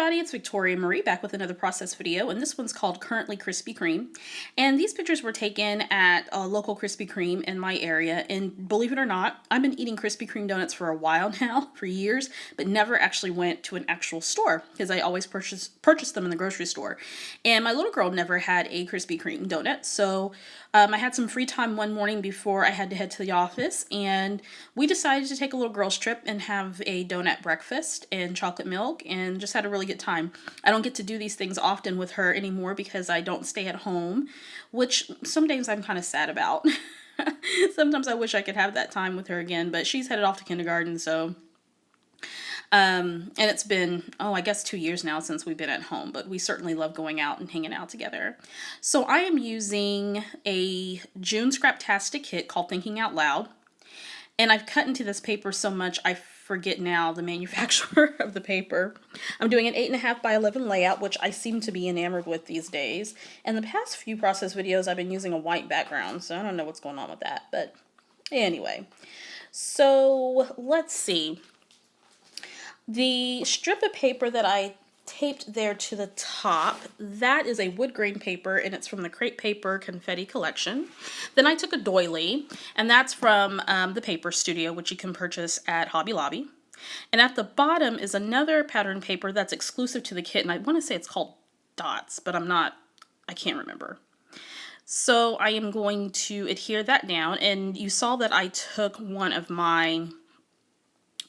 everybody, it's Victoria Marie back with another process video, and this one's called Currently Krispy Kreme. And these pictures were taken at a local Krispy Kreme in my area, and believe it or not, I've been eating Krispy Kreme donuts for a while now, for years, but never actually went to an actual store, because I always purchased them in the grocery store. And my little girl never had a Krispy Kreme donut, so I had some free time one morning before I had to head to the office, and we decided to take a little girls trip and have a donut breakfast and chocolate milk, and just had a really good time. I don't get to do these things often with her anymore because I don't stay at home, which some days I'm kind of sad about. Sometimes I wish I could have that time with her again, but she's headed off to kindergarten, so and it's been, I guess 2 years now since we've been at home, but we certainly love going out and hanging out together. So I am using a June Scraptastic kit called Thinking Out Loud. And I've cut into this paper so much I forget now the manufacturer of the paper. I'm doing an 8.5 by 11 layout, which I seem to be enamored with these days. And the past few process videos I've been using a white background, so I don't know what's going on with that. But anyway, so let's see. The strip of paper that I taped there to the top, that is a wood grain paper, and it's from the Crepe Paper Confetti Collection. Then I took a doily, and that's from the Paper Studio, which you can purchase at Hobby Lobby. And at the bottom is another pattern paper that's exclusive to the kit, and I want to say it's called Dots, but I can't remember. So I am going to adhere that down, and you saw that I took one of my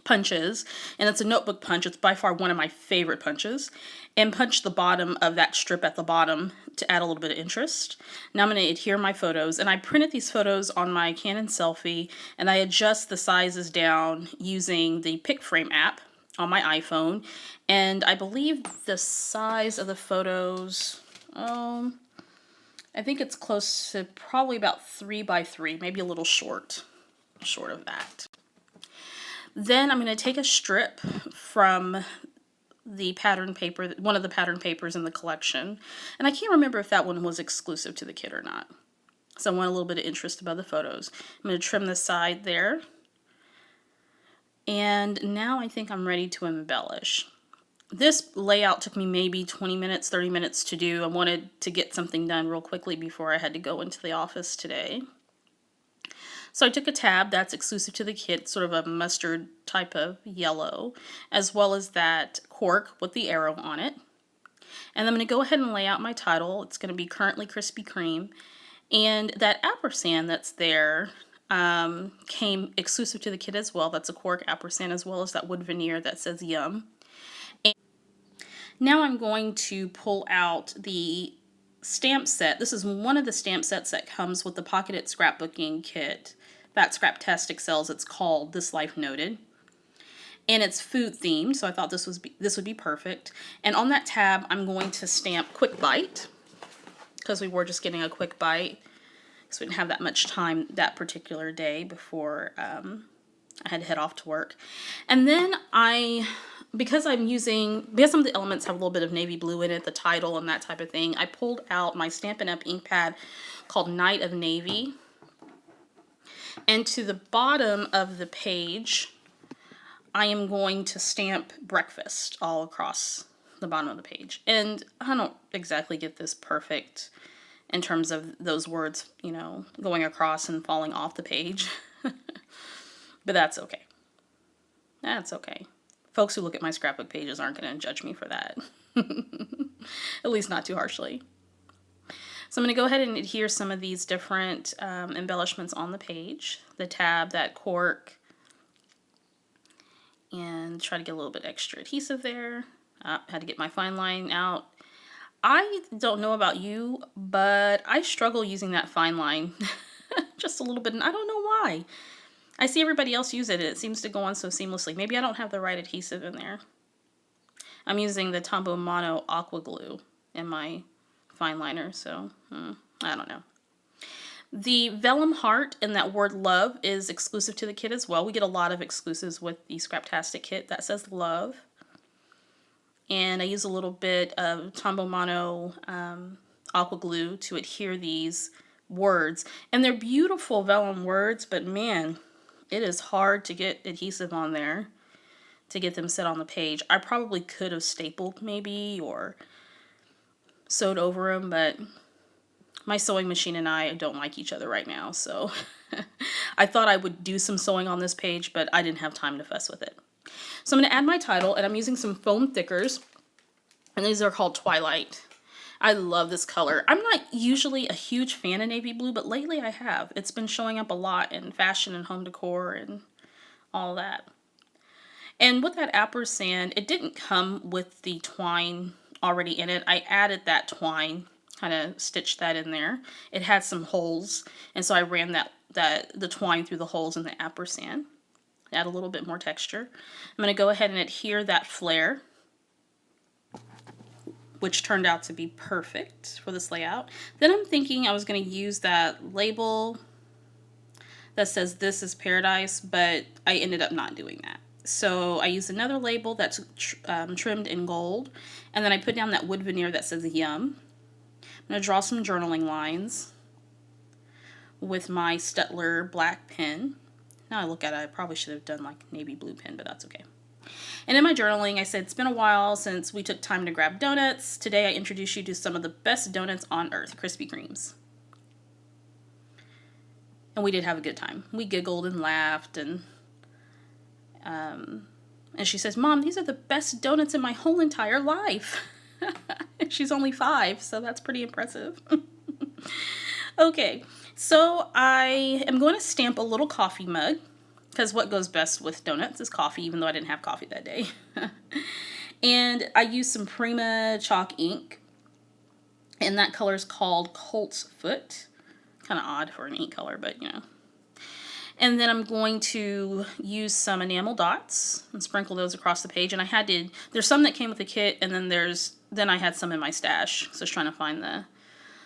punches, and it's a notebook punch. It's by far one of my favorite punches, and punch the bottom of that strip at the bottom to add a little bit of interest. Now I'm going to adhere my photos, and I printed these photos on my Canon Selfie, and I adjust the sizes down using the Pick Frame app on my iPhone, and I believe the size of the photos, I think it's close to probably about 3 by 3, maybe a little short of that. Then I'm going to take a strip from the pattern paper, one of the pattern papers in the collection, and I can't remember if that one was exclusive to the kit or not. So I want a little bit of interest above the photos. I'm going to trim the side there, and now I think I'm ready to embellish. This layout took me maybe 20 minutes, 30 minutes to do. I wanted to get something done real quickly before I had to go into the office today. So I took a tab that's exclusive to the kit, sort of a mustard type of yellow, as well as that cork with the arrow on it. And I'm going to go ahead and lay out my title. It's going to be Currently Krispy Kreme. And that ampersand that's there came exclusive to the kit as well. That's a cork ampersand, as well as that wood veneer that says Yum. And now I'm going to pull out the stamp set. This is one of the stamp sets that comes with the pocketed scrapbooking kit that Scraptastic sells. It's called This Life Noted, and it's food themed, so I thought this would be perfect. And on that tab, I'm going to stamp Quick Bite, because we were just getting a quick bite, because we didn't have that much time that particular day before I had to head off to work. And then because some of the elements have a little bit of navy blue in it, the title and that type of thing, I pulled out my Stampin' Up! Ink pad called Night of Navy. And to the bottom of the page, I am going to stamp breakfast all across the bottom of the page. And I don't exactly get this perfect in terms of those words, going across and falling off the page. But that's okay. That's okay. Folks who look at my scrapbook pages aren't going to judge me for that. At least not too harshly. So I'm going to go ahead and adhere some of these different embellishments on the page. The tab, that cork, and try to get a little bit extra adhesive there. Had to get my fine line out. I don't know about you, but I struggle using that fine line just a little bit, and I don't know why. I see everybody else use it, and it seems to go on so seamlessly. Maybe I don't have the right adhesive in there. I'm using the Tombow Mono Aqua Glue in my fine liner, so I don't know. The vellum heart and that word love is exclusive to the kit as well. We get a lot of exclusives with the Scraptastic kit that says love. And I use a little bit of Tombow Mono Aqua Glue to adhere these words. And they're beautiful vellum words, but man, it is hard to get adhesive on there. to get them set on the page. I probably could have stapled maybe or sewed over them, but my sewing machine and I don't like each other right now, so I thought I would do some sewing on this page, but I didn't have time to fuss with it. So I'm going to add my title, and I'm using some foam thickers, and these are called Twilight. I love this color. I'm not usually a huge fan of navy blue, but lately I have. It's been showing up a lot in fashion and home decor and all that. And with that ampersand, it didn't come with the twine already in it. I added that twine, kind of stitched that in there. It had some holes, and so I ran the twine through the holes in the ampersand. Add a little bit more texture. I'm going to go ahead and adhere that flare, which turned out to be perfect for this layout. Then I'm thinking I was going to use that label that says "This is Paradise," but I ended up not doing that. So I used another label that's trimmed in gold, and then I put down that wood veneer that says "Yum." I'm going to draw some journaling lines with my Staedtler black pen. Now I look at it, I probably should have done like navy blue pen, but that's okay. And in my journaling, I said, it's been a while since we took time to grab donuts. Today I introduce you to some of the best donuts on earth, Krispy Kremes. And we did have a good time. We giggled and laughed, and she says, Mom, these are the best donuts in my whole entire life. She's only 5, so that's pretty impressive. Okay, so I am going to stamp a little coffee mug, because what goes best with donuts is coffee, even though I didn't have coffee that day. And I used some Kreme chalk ink, and that color is called Colt's Foot. Kind of odd for an ink color, but you know. And then I'm going to use some enamel dots and sprinkle those across the page. And there's some that came with the kit, and then I had some in my stash. So I was trying to find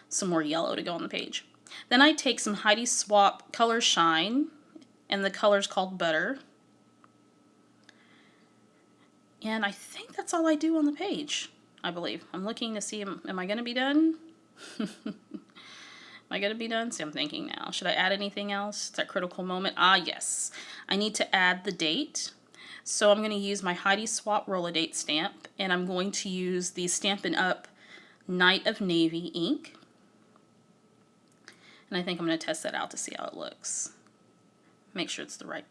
some more yellow to go on the page. Then I take some Heidi Swapp Color Shine, and the color's called Butter. And I think that's all I do on the page, I believe. I'm looking to see, am I going to be done? Am I going to be done? See, I'm thinking now. Should I add anything else? It's that critical moment. Ah, yes. I need to add the date. So I'm going to use my Heidi Swapp Roll-A-Date stamp, and I'm going to use the Stampin' Up! Night of Navy ink. And I think I'm going to test that out to see how it looks. Make sure it's the right...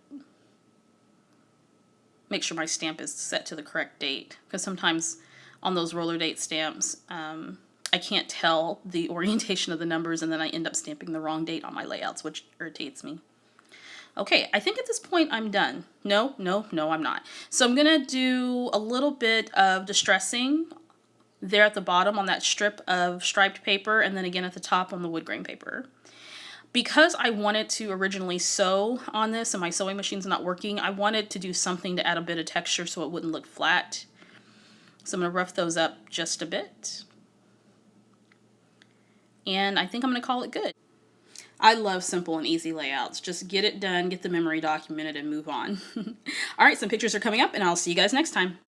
Make sure my stamp is set to the correct date. Because sometimes on those roller date stamps, I can't tell the orientation of the numbers, and then I end up stamping the wrong date on my layouts, which irritates me. Okay, I think at this point I'm done. No, I'm not. So I'm going to do a little bit of distressing there at the bottom on that strip of striped paper, and then again at the top on the wood grain paper. Because I wanted to originally sew on this and my sewing machine's not working, I wanted to do something to add a bit of texture so it wouldn't look flat. So I'm going to rough those up just a bit. And I think I'm going to call it good. I love simple and easy layouts. Just get it done, get the memory documented, and move on. All right, some pictures are coming up, and I'll see you guys next time.